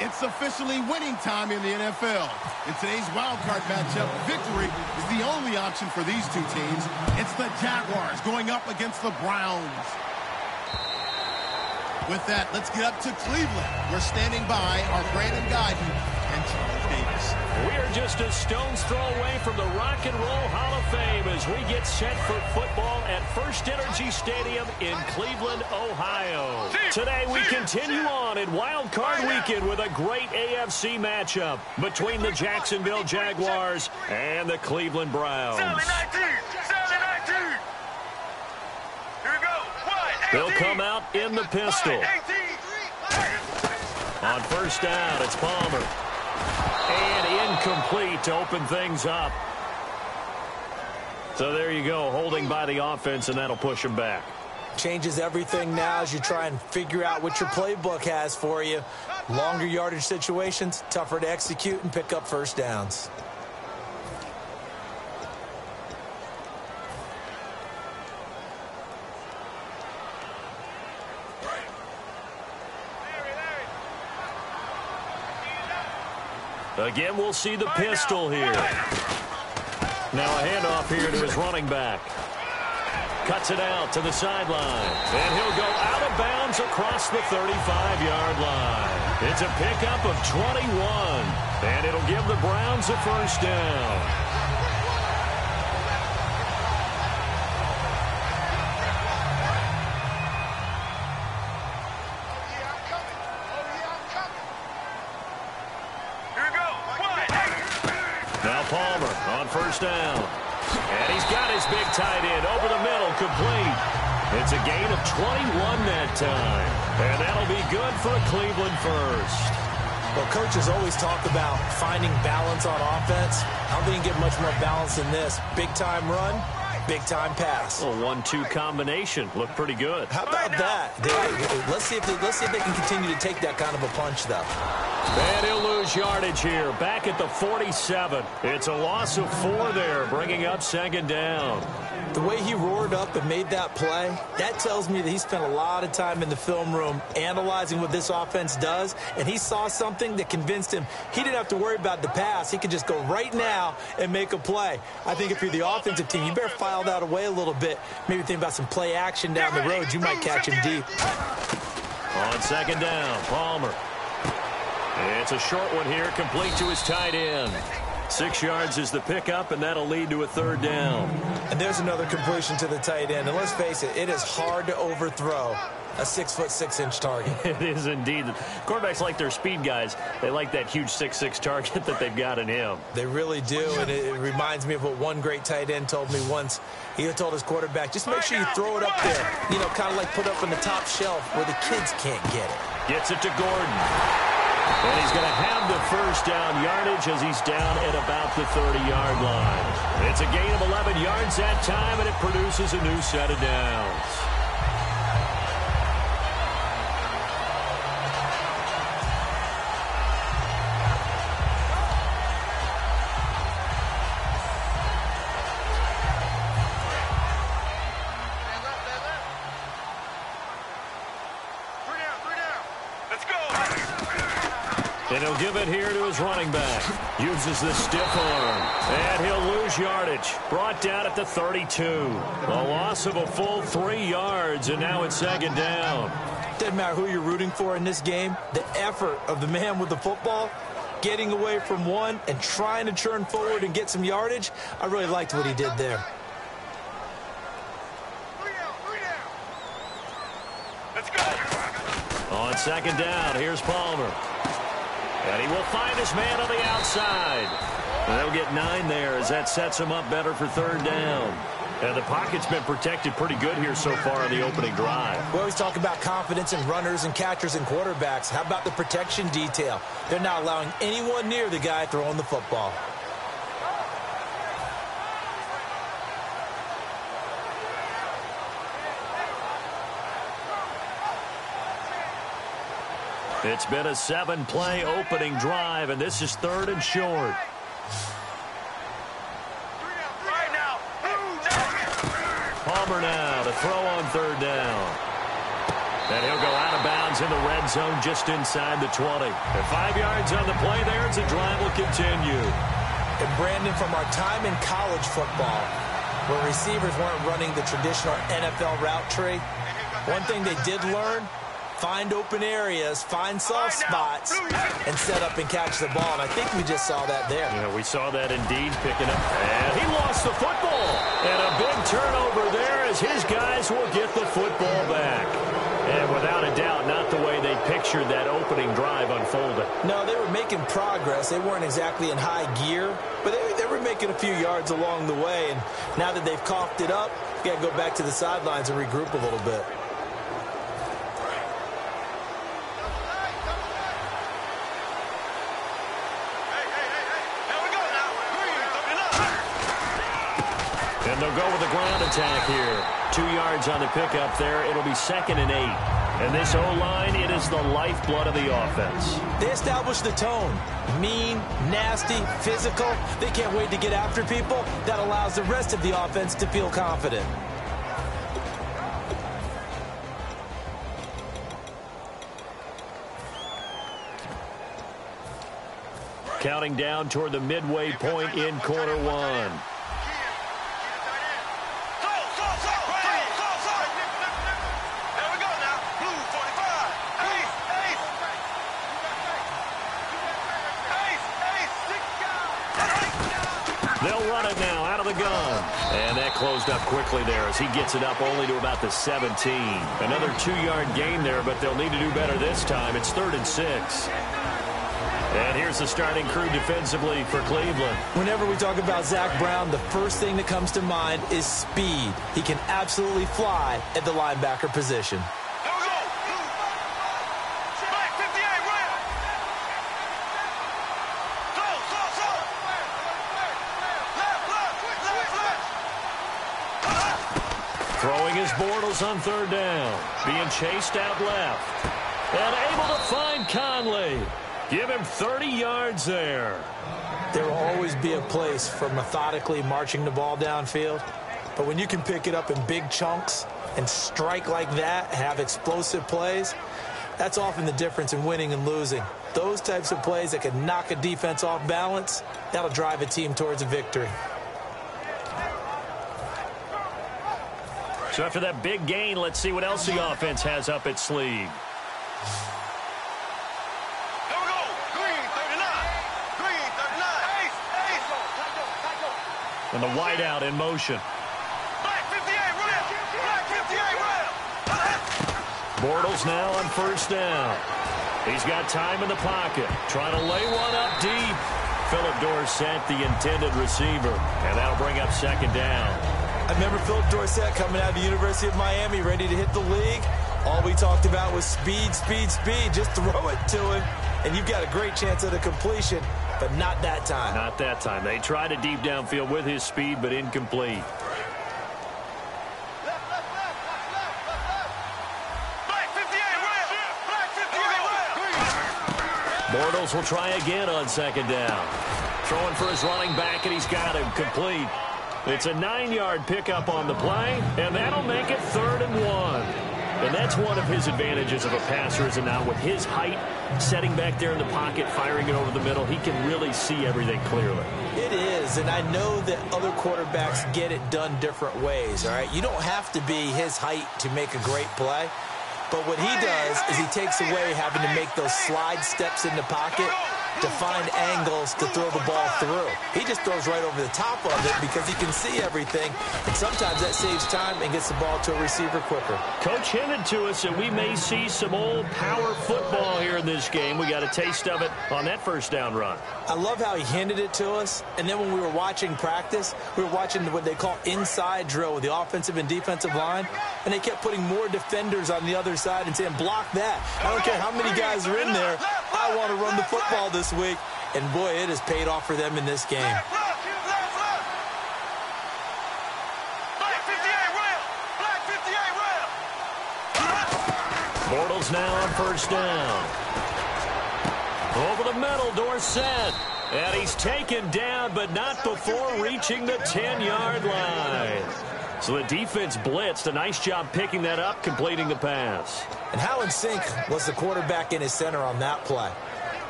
It's officially winning time in the NFL. In today's wildcard matchup, victory is the only option for these two teams. It's the Jaguars going up against the Browns. With that, let's get up to Cleveland. We're standing by our Brandon Guyton and Charles Davis. We're just a stone's throw away from the Rock and Roll Hall of Fame as we get set for football at First Energy Stadium in Cleveland, Ohio. Today we continue on in Wild Card Weekend with a great AFC matchup between the Jacksonville Jaguars and the Cleveland Browns. They'll come out in the pistol. On first down, it's Palmer. And incomplete to open things up. So there you go, holding by the offense, and that'll push him back. Changes everything now as you try and figure out what your playbook has for you. Longer yardage situations, tougher to execute and pick up first downs. Again, we'll see the pistol here. Now a handoff here to his running back. Cuts it out to the sideline. And he'll go out of bounds across the 35-yard line. It's a pickup of 21. And it'll give the Browns a first down. Now Palmer on first down. And he's got his big tight end over the middle, complete. It's a gain of 21 that time. And that'll be good for a Cleveland first. Well, coaches always talk about finding balance on offense. I don't think you get much more balance than this. Big-time run, big-time pass. A 1-2 combination. Looked pretty good. How about that? Let's see if they can continue to take that kind of a punch, though. And he'll lose yardage here. Back at the 47. It's a loss of 4 there, bringing up second down. The way he roared up and made that play, that tells me that he spent a lot of time in the film room analyzing what this offense does, and he saw something that convinced him he didn't have to worry about the pass. He could just go right now and make a play. I think if you're the offensive team, you better file that away a little bit. Maybe think about some play action down the road. You might catch him deep. On second down, Palmer. It's a short one here, complete to his tight end. 6 yards is the pickup, and that'll lead to a third down. And there's another completion to the tight end. And let's face it, it is hard to overthrow a 6'6" target. It is indeed. Quarterbacks like their speed guys. They like that huge 6'6" target that they've got in him. They really do, and it reminds me of what one great tight end told me once. He told his quarterback, just make sure you throw it up there. You know, kind of like put up on the top shelf where the kids can't get it. Gets it to Gordon. And he's going to have the first down yardage as he's down at about the 30-yard line. It's a gain of 11 yards that time, and it produces a new set of downs. And he'll give it here to his running back. Uses the stiff arm. And he'll lose yardage. Brought down at the 32. A loss of a full 3 yards, and now it's second down. Doesn't matter who you're rooting for in this game. The effort of the man with the football, getting away from one and trying to turn forward and get some yardage, I really liked what he did there. Let's go. On second down, here's Palmer. And he will find his man on the outside. And they'll get 9 there as that sets him up better for third down. And the pocket's been protected pretty good here so far on the opening drive. We always talk about confidence in runners and catchers and quarterbacks. How about the protection detail? They're not allowing anyone near the guy throwing the football. It's been a 7-play opening drive, and this is third and short. Palmer now to throw on third down. And he'll go out of bounds in the red zone just inside the 20. And 5 yards on the play there as the drive will continue. And Brandon, from our time in college football, where receivers weren't running the traditional NFL route tree, one thing they did learn, find open areas, find soft spots, and set up and catch the ball. And I think we just saw that there. Yeah, we saw that indeed, picking up. And he lost the football. And a big turnover there as his guys will get the football back. And without a doubt, not the way they pictured that opening drive unfolded. No, they were making progress. They weren't exactly in high gear, but they were making a few yards along the way. And now that they've coughed it up, you got to go back to the sidelines and regroup a little bit. And they'll go with the ground attack here. 2 yards on the pickup there. It'll be 2nd and 8. And this O-line, it is the lifeblood of the offense. They establish the tone. Mean, nasty, physical. They can't wait to get after people. That allows the rest of the offense to feel confident. Counting down toward the midway point in quarter one. They'll run it now out of the gun. And that closed up quickly there as he gets it up only to about the 17. Another 2-yard gain there, but they'll need to do better this time. It's 3rd and 6. And here's the starting crew defensively for Cleveland. Whenever we talk about Zach Brown, the first thing that comes to mind is speed. He can absolutely fly at the linebacker position. Throwing his Bortles on 3rd down. Being chased out left. And able to find Conley. Give him 30 yards there. There will always be a place for methodically marching the ball downfield. But when you can pick it up in big chunks and strike like that, have explosive plays, that's often the difference in winning and losing. Those types of plays that can knock a defense off balance, that'll drive a team towards a victory. So after that big gain, let's see what else the offense has up its sleeve. And the wideout in motion. Bortles now on 1st down. He's got time in the pocket. Trying to lay one up deep. Philip Dorsett, the intended receiver. And that'll bring up 2nd down. I remember Philip Dorsett coming out of the University of Miami, ready to hit the league. All we talked about was speed, speed, speed. Just throw it to him, and you've got a great chance at a completion, but not that time. Not that time. They tried a deep downfield with his speed, but incomplete. Bortles will try again on 2nd down. Throwing for his running back, and he's got him complete. It's a 9-yard pickup on the play, and that'll make it 3rd and 1. And that's one of his advantages of a passer, is now with his height, setting back there in the pocket, firing it over the middle, he can really see everything clearly. It is, and I know that other quarterbacks get it done different ways, all right? You don't have to be his height to make a great play. But what he does is he takes away having to make those slide steps in the pocket to find angles to throw the ball through. He just throws right over the top of it because he can see everything, and sometimes that saves time and gets the ball to a receiver quicker. Coach hinted to us that we may see some old power football here in this game. We got a taste of it on that 1st down run. I love how he hinted it to us, and then when we were watching practice, we were watching what they call inside drill with the offensive and defensive line, and they kept putting more defenders on the other side and saying, block that. I don't care how many guys are in there. I want to run the football this week. And, boy, it has paid off for them in this game. Bortles now on 1st down. Over the middle, Dorsett. And he's taken down, but not before reaching the 10-yard line. So the defense blitzed. A nice job picking that up, completing the pass. And how in sync was the quarterback in his center on that play?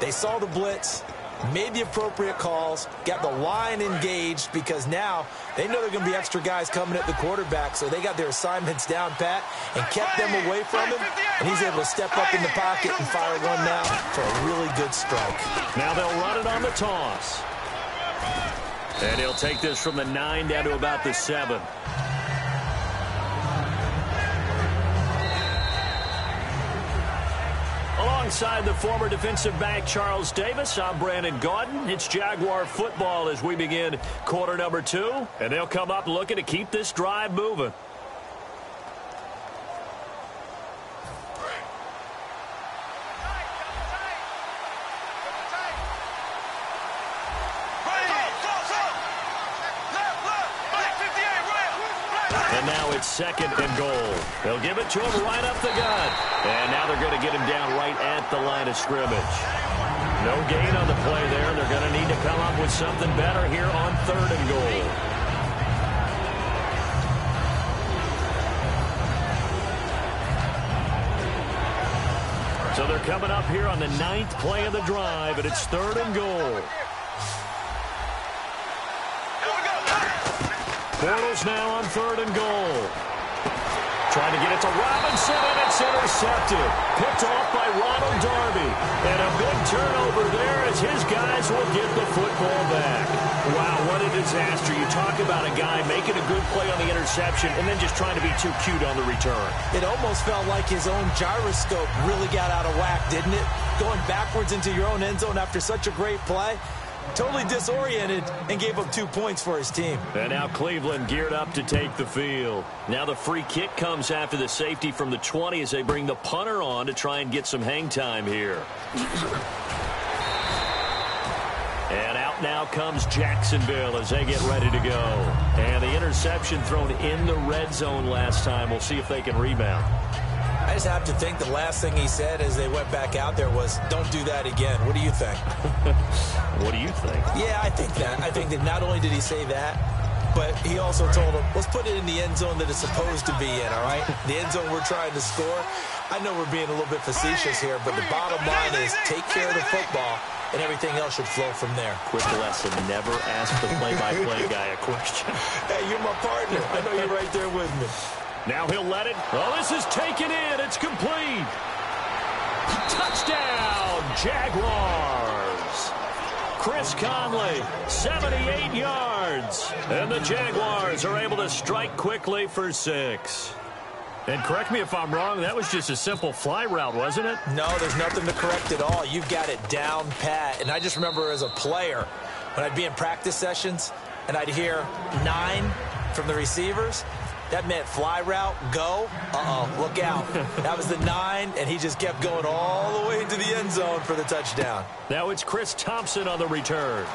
They saw the blitz, made the appropriate calls, got the line engaged because now they know there are going to be extra guys coming at the quarterback, so they got their assignments down pat and kept them away from him, and he's able to step up in the pocket and fire one now for a really good strike. Now they'll run it on the toss. And he'll take this from the 9 down to about the 7. Alongside the former defensive back Charles Davis, I'm Brandon Gaudin. It's Jaguar football as we begin quarter number 2. And they'll come up looking to keep this drive moving. And now it's 2nd and goal. They'll give it to him right up the gut. And now they're going to get him down right at the line of scrimmage. No gain on the play there, and they're going to need to come up with something better here on 3rd and goal. So they're coming up here on the 9th play of the drive, and it's 3rd and goal. Bortles now on 3rd and goal. Trying to get it to Robinson, and it's intercepted. Picked off by Ronald Darby. And a big turnover there as his guys will get the football back. Wow, what a disaster. You talk about a guy making a good play on the interception and then just trying to be too cute on the return. It almost felt like his own gyroscope really got out of whack, didn't it? Going backwards into your own end zone after such a great play. Totally disoriented and gave up 2 points for his team. And now Cleveland geared up to take the field. Now the free kick comes after the safety from the 20 as they bring the punter on to try and get some hang time here. And out now comes Jacksonville as they get ready to go. And the interception thrown in the red zone last time. We'll see if they can rebound. I just have to think the last thing he said as they went back out there was, don't do that again. What do you think? What do you think? Yeah, I think that. I think that not only did he say that, but he also told him, let's put it in the end zone that it's supposed to be in, all right? The end zone we're trying to score. I know we're being a little bit facetious here, but the bottom line is take care of the football, and everything else should flow from there. Quick lesson, never ask the play-by-play guy a question. Hey, you're my partner. I know you're right there with me. Now he'll let it. Oh, this is taken in. It's complete. Touchdown, Jaguars. Chris Conley, 78 yards. And the Jaguars are able to strike quickly for 6. And correct me if I'm wrong, that was just a simple fly route, wasn't it? No, there's nothing to correct at all. You've got it down pat. And I just remember as a player, when I'd be in practice sessions, and I'd hear 9 from the receivers, that meant fly route, go, look out. That was the 9, and he just kept going all the way into the end zone for the touchdown. Now it's Chris Thompson on the return.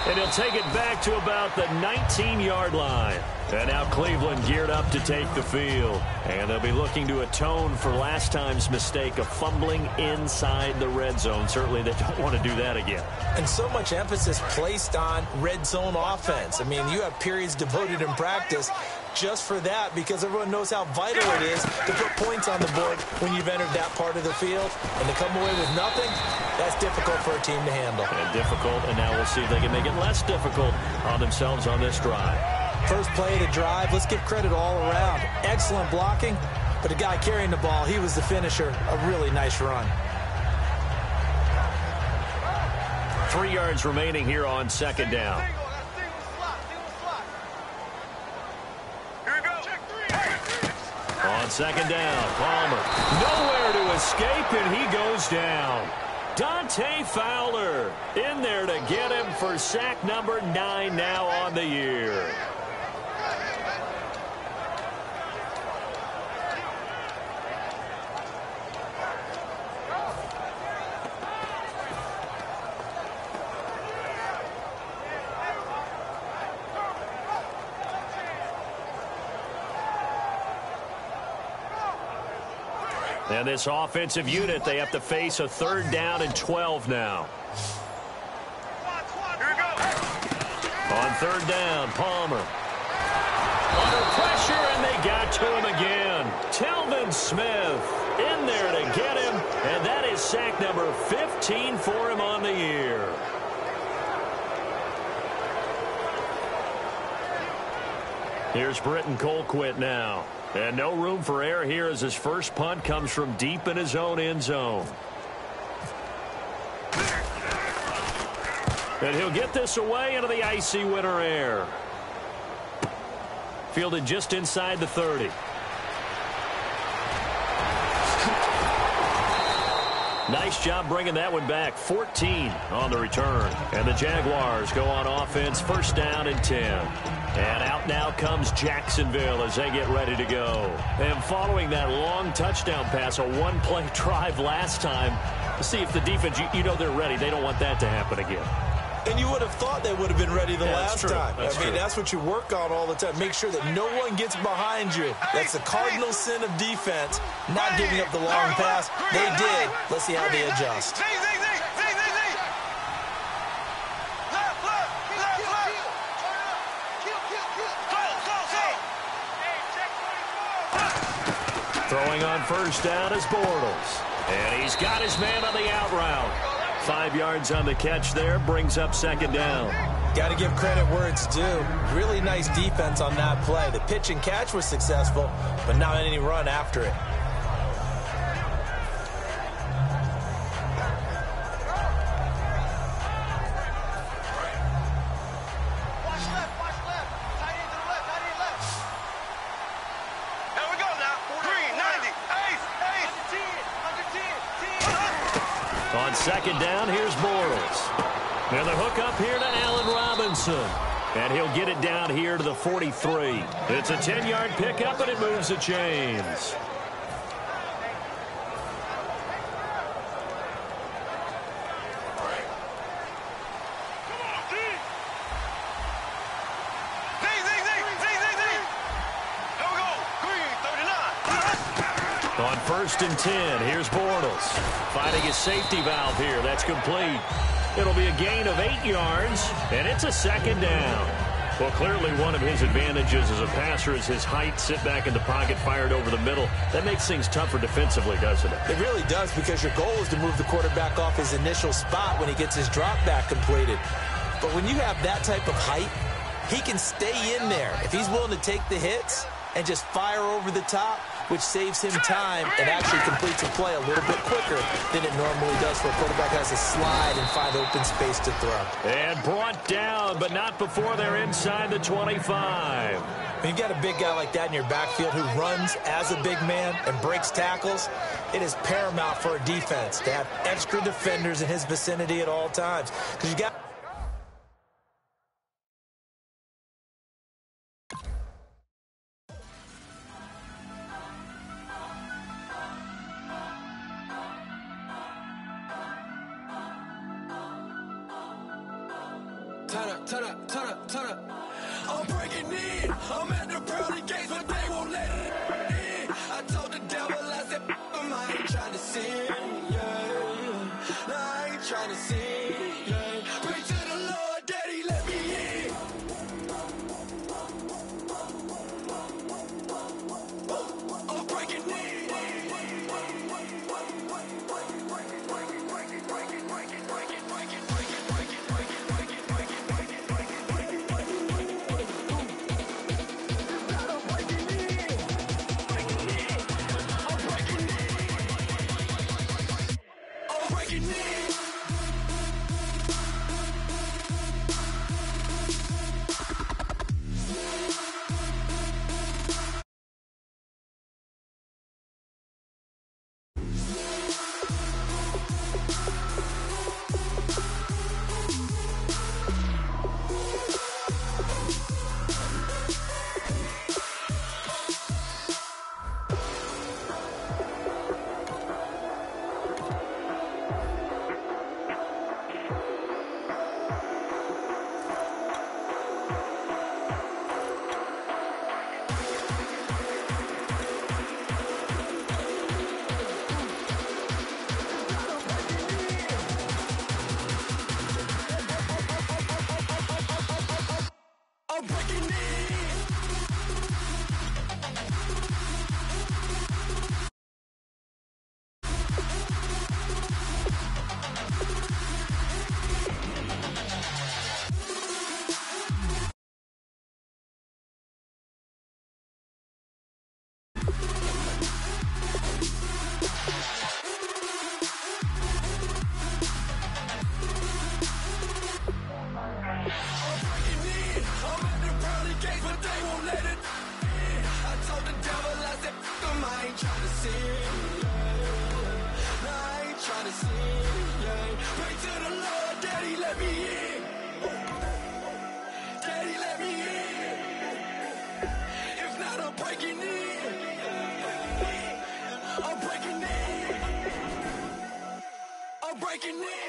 And he'll take it back to about the 19-yard line. And now Cleveland geared up to take the field. And they'll be looking to atone for last time's mistake of fumbling inside the red zone. Certainly they don't want to do that again. And so much emphasis placed on red zone offense. I mean, you have periods devoted in practice just for that because everyone knows how vital it is to put points on the board when you've entered that part of the field. And to come away with nothing, that's difficult for a team to handle. And difficult, and now we'll see if they can make it less difficult on themselves on this drive. First play of the drive, let's give credit all around. Excellent blocking, but the guy carrying the ball, he was the finisher. A really nice run. 3 yards remaining here on 2nd down. On 2nd down, Palmer. Nowhere to escape, and he goes down. Dante Fowler in there to get him for sack number 9 now on the year. And this offensive unit, they have to face a 3rd down and 12 now. On 3rd down, Palmer. Under pressure, and they got to him again. Telvin Smith in there to get him, and that is sack number 15 for him on the year. Here's Britton Colquitt now. And no room for error here as his first punt comes from deep in his own end zone. And he'll get this away into the icy winter air. Fielded just inside the 30. Nice job bringing that one back. 14 on the return. And the Jaguars go on offense, first down and 10. And out now comes Jacksonville as they get ready to go. And following that long touchdown pass, a one-play drive last time, to see if the defense, you know they're ready. They don't want that to happen again. And you would have thought they would have been ready the last time. I mean, that's what you work on all the time. Make sure that no one gets behind you. That's the cardinal sin of defense, not giving up the long pass. They did. Let's see how they adjust. Throwing on first down is Bortles. And he's got his man on the out route. 5 yards on the catch there, brings up second down. Got to give credit where it's due. Really nice defense on that play. The pitch and catch was successful, but not any run after it. On second down, here's Bortles. And the hook up here to Allen Robinson. And he'll get it down here to the 43. It's a 10-yard pickup, and it moves the chains. On first and 10, here's Bortles. Finding his safety valve here. That's complete. It'll be a gain of 8 yards, and it's a second down. Well, clearly one of his advantages as a passer is his height, sit back in the pocket, fired over the middle. That makes things tougher defensively, doesn't it? It really does, because your goal is to move the quarterback off his initial spot when he gets his drop back completed. But when you have that type of height, he can stay in there. If he's willing to take the hits and just fire over the top, which saves him time and actually completes a play a little bit quicker than it normally does for a quarterback who has to slide and find open space to throw. And brought down, but not before they're inside the 25. When you've got a big guy like that in your backfield who runs as a big man and breaks tackles, it is paramount for a defense to have extra defenders in his vicinity at all times. Because you got... Turn up. I'm breaking in. I'm at the pearly gates, but they won't let it in. I told the devil, I said, I ain't trying to sin, yeah. No, I ain't trying to sin, yeah. Pray to the Lord, Daddy, let me in. I'm breaking in. sin, yeah. Nah, I ain't trying to sin, yeah. Pray to the Lord, Daddy, let me in. Daddy, let me in. If not, I'm breaking in. I'm breaking in. I'm breaking in.